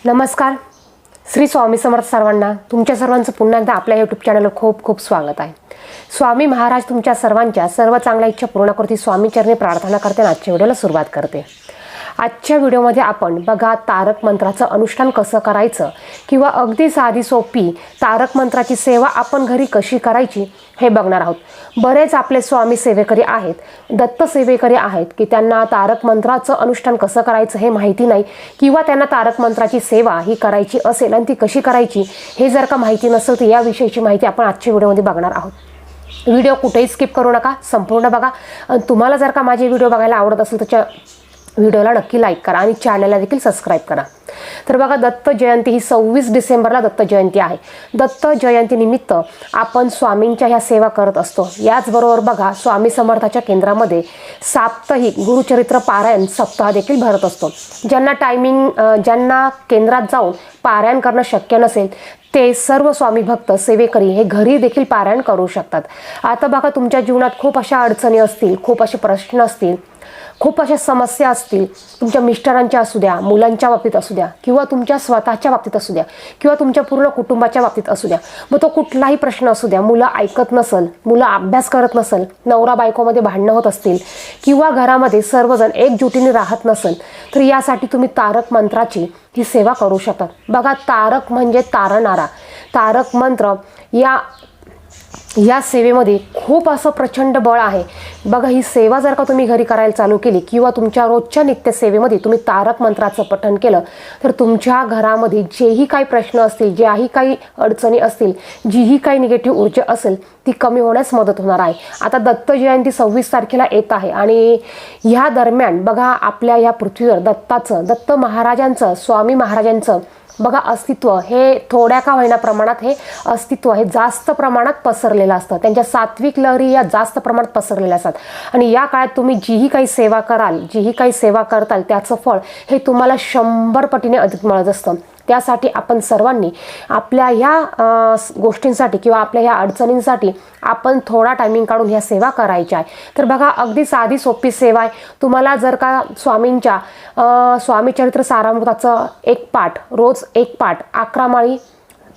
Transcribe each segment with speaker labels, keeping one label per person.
Speaker 1: नमस्कार. श्री स्वामी समर्थ सर्वांना. तुमच्या सर्वांचं पुन्हा एकदा आपल्या यूट्यूब चॅनलवर खूप खूप स्वागत आहे. स्वामी महाराज तुमच्या सर्वांच्या सर्व चांगल्या इच्छा पूर्ण करतील स्वामी चरणी प्रार्थना करते आणि आजच्या व्हिडिओला सुरुवात करते. आजच्या व्हिडिओमध्ये आपण बघा तारक मंत्राचं अनुष्ठान कसं करायचं किंवा अगदी साधी सोपी तारक मंत्राची सेवा आपण घरी कशी करायची हे बघणार आहोत. बरेच आपले स्वामी सेवेकरी आहेत, दत्त सेवेकरी आहेत की त्यांना तारक मंत्राचं अनुष्ठान कसं करायचं हे माहिती नाही किंवा त्यांना तारक मंत्राची सेवा ही करायची असेल आणि ती कशी करायची हे जर का माहिती नसेल तर याविषयीची माहिती आपण आजच्या व्हिडिओमध्ये बघणार आहोत. व्हिडिओ कुठेही स्किप करू नका, संपूर्ण बघा. आणि तुम्हाला जर का माझे व्हिडिओ बघायला आवडत असेल तर व्हिडिओला नक्की लाईक करा आणि चॅनलला देखील सबस्क्राईब करा. तर बघा, दत्त जयंती ही 26 डिसेंबरला दत्त जयंती आहे. दत्त जयंतीनिमित्त आपण स्वामींच्या ह्या सेवा करत असतो. याचबरोबर बघा, स्वामी समर्थाच्या केंद्रामध्ये साप्ताहिक गुरुचरित्र पारायण सप्ताह देखील भरत असतो. ज्यांना केंद्रात जाऊन पारायण करणं शक्य नसेल ते सर्व स्वामी भक्त सेवेकरी हे घरी देखील पारायण करू शकतात. आता बघा, तुमच्या जीवनात खूप अशा अडचणी असतील, खूप असे प्रश्न असतील, खूप अशा समस्या असतील. तुमच्या मिस्टरांच्या असू द्या, मुलांच्या बाबतीत असू द्या किंवा तुमच्या स्वतःच्या बाबतीत असू द्या किंवा तुमच्या पूर्ण कुटुंबाच्या बाबतीत असू द्या. मग तो कुठलाही प्रश्न असू द्या, मुलं ऐकत नसल, मुलं अभ्यास करत नसल, नवरा बायकोमध्ये भांडणं होत असतील किंवा घरामध्ये सर्वजण एकजुटीने राहत नसल, तर यासाठी तुम्ही तारक मंत्राची ही सेवा करू शकता. बघा, तारक म्हणजे तारणारा. तारक मंत्र या सेवेमध्ये खूप असं प्रचंड बळ आहे. बघा, ही सेवा जर का तुम्ही घरी करायला चालू केली किंवा तुमच्या रोजच्या नित्य सेवेमध्ये तुम्ही तारक मंत्राचं पठण केलं तर तुमच्या घरामध्ये जेही काही प्रश्न असतील, ज्याही काही अडचणी असतील, जीही काही निगेटिव्ह ऊर्जा असेल ती कमी होण्यास मदत होणार आहे. आता दत्त जयंती 26 तारखेला येत आहे आणि ह्या दरम्यान बघा, आपल्या या पृथ्वीवर दत्त महाराजांचं, स्वामी महाराजांचं बघा अस्तित्व हे थोड्या का होईना प्रमाणात हे अस्तित्व हे जास्त प्रमाणात पसरलेलं असतं. त्यांच्या सात्विक लहरी या जास्त प्रमाणात पसरलेल्या असतात आणि या काळात तुम्ही जीही काही सेवा कराल, जीही काही सेवा करताल त्याचं फळ हे तुम्हाला 100 पटीने अधिक मिळत असतं. त्यासाठी आपण सर्वांनी आपल्या ह्या गोष्टींसाठी किंवा आपल्या ह्या अडचणींसाठी आपण थोडा टायमिंग काढून ह्या सेवा करायच्या आहे. तर बघा, अगदी साधी सोपी सेवा आहे. तुम्हाला जर का स्वामींच्या स्वामी चरित्र सारामृताचं एक पाठ, रोज एक पाठ, 11 माळी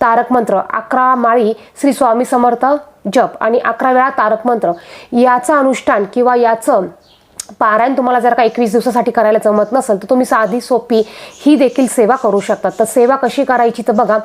Speaker 1: तारक मंत्र, 11 माळी श्री स्वामी समर्थ जप आणि 11 वेळा तारक मंत्र याचं अनुष्ठान किंवा याचं पारायण तुम्हाला जर का 21 दिवसासाठी करायला जमत नसेल तर तुम्ही साधी सोपी ही देखील सेवा करू शकता. तर सेवा कशी करायची तर बघा,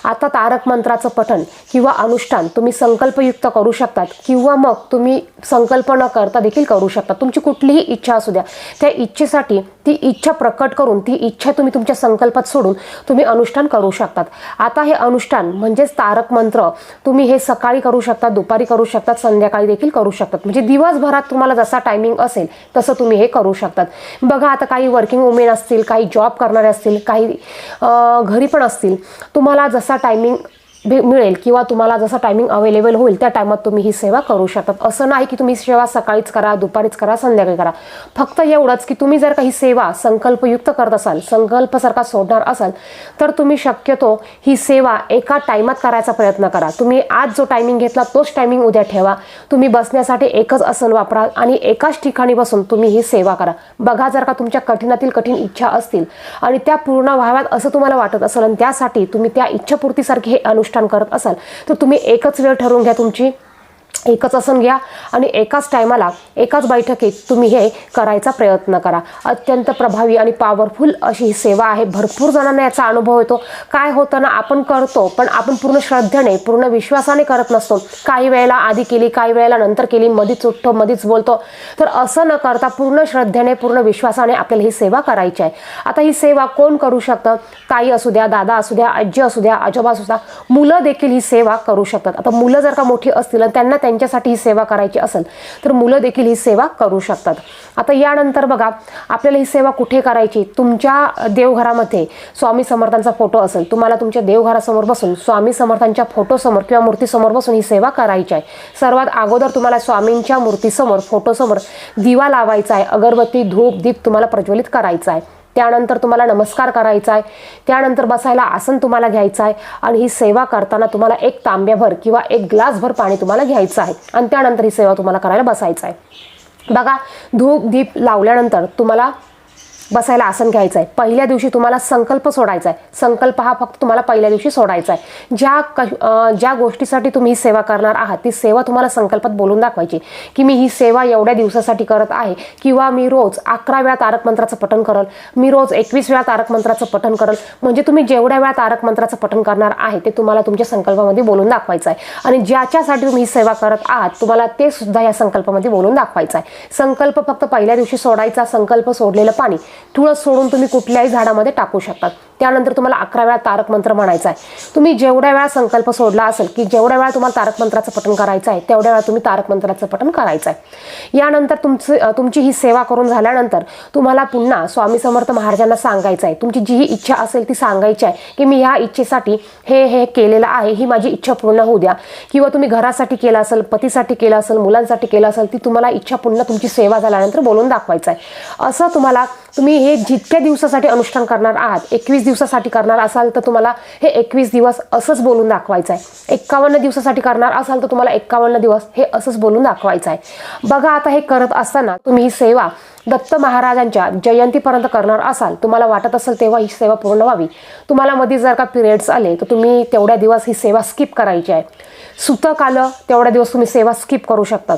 Speaker 1: आता तारक मंत्राचं पठण किंवा अनुष्ठान तुम्ही संकल्पयुक्त करू शकतात किंवा मग तुम्ही संकल्प न करता देखील करू शकता. तुमची कुठलीही इच्छा असू द्या, त्या इच्छेसाठी ती इच्छा प्रकट करून ती इच्छा तुम्ही तुमच्या संकल्पात सोडून तुम्ही अनुष्ठान करू शकतात. आता हे अनुष्ठान म्हणजेच तारक मंत्र तुम्ही हे सकाळी करू शकता, दुपारी करू शकतात, संध्याकाळी देखील करू शकतात. म्हणजे दिवसभरात तुम्हाला जसा टायमिंग असेल तसं तुम्ही हे करू शकतात. बघा, आता काही वर्किंग वुमेन असतील, काही जॉब करणारे असतील, काही घरी पण असतील, तुम्हाला जसा टायमिंग मिळेल किंवा तुम्हाला जसा टायमिंग अवेलेबल होईल त्या टायमात तुम्ही ही सेवा करू शकतात. असं नाही की तुम्ही सेवा सकाळीच करा, दुपारीच करा, संध्याकाळी करा. फक्त एवढंच की तुम्ही जर का ही सेवा संकल्पयुक्त करत असाल, संकल्पासारखा सोडणार असाल तर तुम्ही शक्यतो ही सेवा एका टायमात करायचा प्रयत्न करा. तुम्ही आज जो टायमिंग घेतला तोच टायमिंग उद्या ठेवा. तुम्ही बसण्यासाठी एकच आसन वापरा आणि एकाच ठिकाणी बसून तुम्ही ही सेवा करा. बघा, जर का तुमच्या कठीणातील कठीण इच्छा असतील आणि त्या पूर्ण व्हाव्यात असं तुम्हाला वाटत असेल आणि त्यासाठी तुम्ही त्या इच्छापूर्तीसारखे हे अनुष्ठान करत असाल तर तुम्ही एकच वेळ ठरवून घ्या, तुमची एकच आसन घ्या आणि एकाच टायमाला एकाच बैठकीत तुम्ही हे करायचा प्रयत्न करा. अत्यंत प्रभावी आणि पॉवरफुल अशी ही सेवा आहे. भरपूर जणांना याचा अनुभव येतो. काय होतं ना, आपण करतो पण आपण पूर्ण श्रद्धेने, पूर्ण विश्वासाने करत नसतो. काही वेळेला आधी केली, काही वेळेला नंतर केली, मधीच उठतो, मधीच बोलतो. तर असं न करता पूर्ण श्रद्धेने, पूर्ण विश्वासाने आपल्याला ही सेवा करायची आहे. आता ही सेवा कोण करू शकतं? ताई असू द्या, दादा असू द्या, आजी असू द्या, आजोबा असू द्या, मुलं देखील ही सेवा करू शकतात. आता मुलं जर का मोठी असतील आणि त्यांना त्यांच्यासाठी ही सेवा करायची असेल तर मुलं देखील ही सेवा करू शकतात. आता यानंतर बघा, आपल्याला ही सेवा कुठे करायची? तुमच्या देवघरामध्ये स्वामी समर्थांचा फोटो असेल, तुम्हाला तुमच्या देवघरासमोर बसून स्वामी समर्थांच्या फोटोसमोर किंवा मूर्तीसमोर बसून ही सेवा करायची आहे. सर्वात अगोदर तुम्हाला स्वामींच्या मूर्तीसमोर, फोटोसमोर दिवा लावायचा आहे. अगरबत्ती, धूप, दीप तुम्हाला प्रज्वलित करायचा आहे. त्यानंतर तुम्हाला नमस्कार करायचा आहे. त्यानंतर बसायला आसन तुम्हाला घ्यायचं आहे आणि ही सेवा करताना तुम्हाला एक तांब्याभर किंवा एक ग्लासभर पाणी तुम्हाला घ्यायचं आहे आणि त्यानंतर ही सेवा तुम्हाला करायला बसायचं आहे. बघा, धूप दीप लावल्यानंतर तुम्हाला बसायला आसन घ्यायचं आहे. पहिल्या दिवशी तुम्हाला संकल्प सोडायचा आहे. संकल्प हा फक्त तुम्हाला पहिल्या दिवशी सोडायचा आहे. ज्या गोष्टीसाठी तुम्ही ही सेवा करणार आहात ती सेवा तुम्हाला संकल्पात बोलून दाखवायची की मी ही सेवा एवढ्या दिवसासाठी करत आहे, किंवा मी रोज 11 वेळा तारक मंत्राचं पठण करल, मी रोज 21 वेळा तारक मंत्राचं पठण करल. म्हणजे तुम्ही जेवढ्या वेळा तारक मंत्राचं पठण करणार आहे ते तुम्हाला तुमच्या संकल्पामध्ये बोलून दाखवायचं आहे. आणि ज्याच्यासाठी तुम्ही ही सेवा करत आहात तुम्हाला ते सुद्धा या संकल्पामध्ये बोलून दाखवायचं आहे. संकल्प फक्त पहिल्या दिवशी सोडायचा. संकल्प सोडलेलं पाणी तुळस सोडून तुम्ही कुठल्याही झाडामध्ये टाकू शकतात. त्यानंतर तुम्हाला 11 वेळा तारक मंत्र म्हणायचा आहे. तुम्ही जेवढ्या वेळा संकल्प सोडला असेल की जेवढ्या वेळा तुम्हाला तारक मंत्राचं पठण करायचं आहे तेवढ्या वेळा तुम्ही तारक मंत्राचं पठण करायचं आहे. यानंतर तुमची ही सेवा करून झाल्यानंतर तुम्हाला पुन्हा स्वामी समर्थ महाराजांना सांगायचं आहे. तुमची जी इच्छा असेल ती सांगायची आहे की मी ह्या इच्छेसाठी हे केलेलं आहे, ही माझी इच्छा पूर्ण होऊ द्या. किंवा तुम्ही घरासाठी केलं असेल, पतीसाठी केलं असेल, मुलांसाठी केलं असेल, ती तुम्हाला इच्छा पुन्हा तुमची सेवा झाल्यानंतर बोलून दाखवायचं आहे. असं तुम्ही हे जितक्या दिवसासाठी अनुष्ठान करणार आहात, 21 दिवसासाठी करणार असाल तर तुम्हाला हे 21 दिवस असंच बोलून दाखवायचं आहे. 51 दिवसासाठी करणार असाल तर तुम्हाला 51 दिवस हे असंच बोलून दाखवायचं आहे. बघा, आता हे करत असताना तुम्ही ही सेवा दत्त महाराजांच्या जयंतीपर्यंत करणार असाल, तुम्हाला वाटत असेल तेव्हा ही सेवा पूर्ण व्हावी. तुम्हाला मध्ये जर का पिरियड्स आले तर तुम्ही तेवढ्या दिवस ही सेवा स्किप करायची आहे. सुतक आलं तेवढ्या दिवस तुम्ही सेवा स्किप करू शकतात.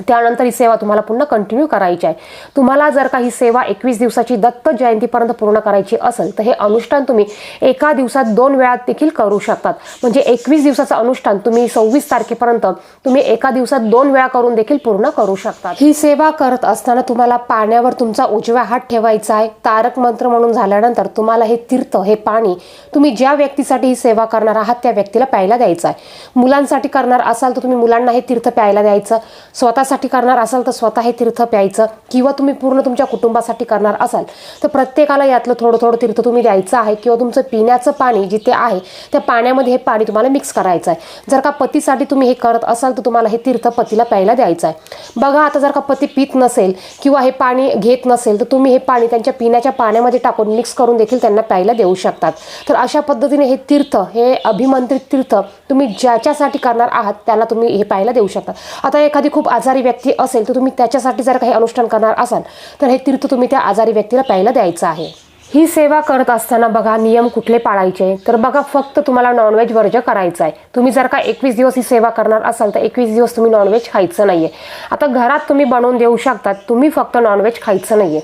Speaker 1: त्यानंतर ही सेवा तुम्हाला पुन्हा कंटिन्यू करायची आहे. तुम्हाला जर का ही सेवा 21 दिवसाची दत्त जयंतीपर्यंत पूर्ण करायची असेल तर हे अनुष्ठान तुम्ही एका दिवसात 2 वेळा देखील करू शकतात. म्हणजे 21 दिवसाचं अनुष्ठान तुम्ही 26 तारखेपर्यंत तुम्ही एका दिवसात 2 वेळा करून देखील पूर्ण करू शकतात. ही सेवा करत असताना तुम्हाला पाण्यावर तुमचा उजवा हात ठेवायचा आहे. तारक मंत्र म्हणून झाल्यानंतर तुम्हाला हे तीर्थ, हे पाणी तुम्ही ज्या व्यक्तीसाठी ही सेवा करणार आहात त्या व्यक्तीला प्यायला द्यायचं आहे. मुलांसाठी करणार असाल तर तुम्ही मुलांना हे तीर्थ प्यायला द्यायचं. स्वतःसाठी करणार असाल तर स्वतः हे तीर्थ प्यायचं. किंवा तुम्ही पूर्ण तुमच्या कुटुंबासाठी करणार असाल तर प्रत्येकाला यातलं थोडं थोडं तीर्थ तुम्ही द्यायचं आहे. किंवा तुमचं पिण्याचं पाणी जिथे आहे त्या पाण्यामध्ये हे पाणी तुम्हाला मिक्स करायचं आहे. जर का पतीसाठी तुम्ही हे करत असाल तर तुम्हाला हे तीर्थ पतीला प्यायला द्यायचं आहे. बघा, आता जर का पती पित नसेल किंवा हे पाणी घेत नसेल तर तुम्ही हे पाणी त्यांच्या पिण्याच्या पाण्यामध्ये टाकून मिक्स करून देखील त्यांना प्यायला देऊ शकतात. तर अशा पद्धतीने हे तीर्थ, हे अभिमंत्रित तीर्थ तुम्ही ज्याच्यासाठी करणार आहात त्याला तुम्ही हे प्यायला देऊ शकता. आता एखादी खूप आजारी व्यक्ती असेल तर तुम्ही त्याच्यासाठी जर काही अनुष्ठान करणार असाल तर हे तीर्थ तुम्ही त्या आजारी व्यक्तीला प्यायला द्यायचं आहे. ही सेवा करत असताना बघा, नियम कुठले पाळायचे तर बघा, फक्त तुम्हाला नॉनव्हेज वर्ज्य करायचं आहे. तुम्ही जर का 21 दिवस ही सेवा करणार असाल तर 21 दिवस तुम्ही नॉनव्हेज खायचं नाहीये. आता घरात तुम्ही बनवून देऊ शकतात, तुम्ही फक्त नॉनव्हेज खायचं नाहीये.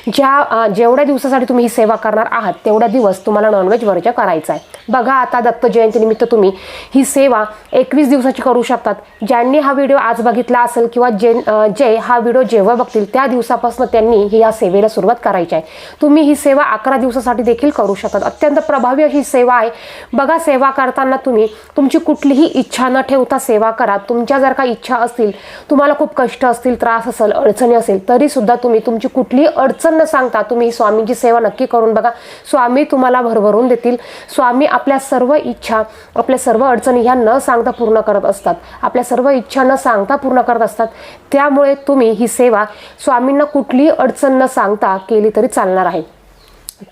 Speaker 1: जेवढ्या दिवसासाठी तुम्ही ही सेवा करणार आहात तेवढ्या दिवस तुम्हाला नॉनव्हेज वर्ज्य करायचं आहे. बघा, आता दत्त जयंतीनिमित्त तुम्ही ही सेवा 21 दिवसाची करू शकतात. ज्यांनी हा व्हिडिओ आज बघितला असेल किंवा जे हा व्हिडिओ जेव्हा बघतील त्या दिवसापासून त्यांनी या सेवेला सुरुवात करायची आहे. तुम्ही ही सेवा 11 दिवसासाठी देखील करू शकतात. अत्यंत प्रभावी अशी सेवा आहे. बघा, सेवा करताना तुम्ही तुमची कुठलीही इच्छा न ठेवता सेवा करा. तुमच्या जर का इच्छा असतील, तुम्हाला खूप कष्ट असतील, त्रास असेल, अडचणी असेल तरी सुद्धा तुम्ही तुमची कुठलीही अडचण न सांगता तुम्ही स्वामींची सेवा नक्की करून बघा. स्वामी तुम्हाला भरभरून देतील. स्वामी आपल्या सर्व इच्छा, आपल्या सर्व अडचणी ह्या न सांगता पूर्ण करत असतात. आपल्या सर्व इच्छा न सांगता पूर्ण करत असतात. त्यामुळे तुम्ही ही सेवा स्वामींना कुठलीही अडचण न सांगता केली तरी चालणार आहे.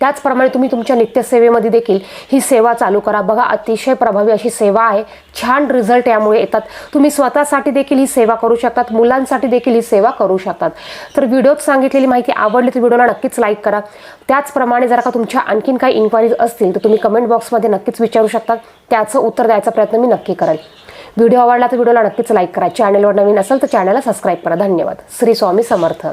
Speaker 1: त्याचप्रमाणे तुम्ही तुमच्या नित्यसेवेमध्ये देखील ही सेवा चालू करा. बघा, अतिशय प्रभावी अशी सेवा आहे. छान रिझल्ट यामुळे येतात. तुम्ही स्वतःसाठी देखील ही सेवा करू शकतात, मुलांसाठी देखील ही सेवा करू शकतात. तर व्हिडिओत सांगितलेली माहिती आवडली तर व्हिडिओला नक्कीच लाईक करा. त्याचप्रमाणे जर का तुमच्या आणखीन काही इन्क्वायरीज असतील तर तुम्ही कमेंट बॉक्समध्ये नक्कीच विचारू शकता. त्याचं उत्तर द्यायचा प्रयत्न मी नक्की करेल. व्हिडिओ आवडला तर व्हिडिओला नक्कीच लाईक करा. चॅनलवर नवीन असेल तर चॅनलला सबस्क्राईब करा. धन्यवाद. श्री स्वामी समर्थ.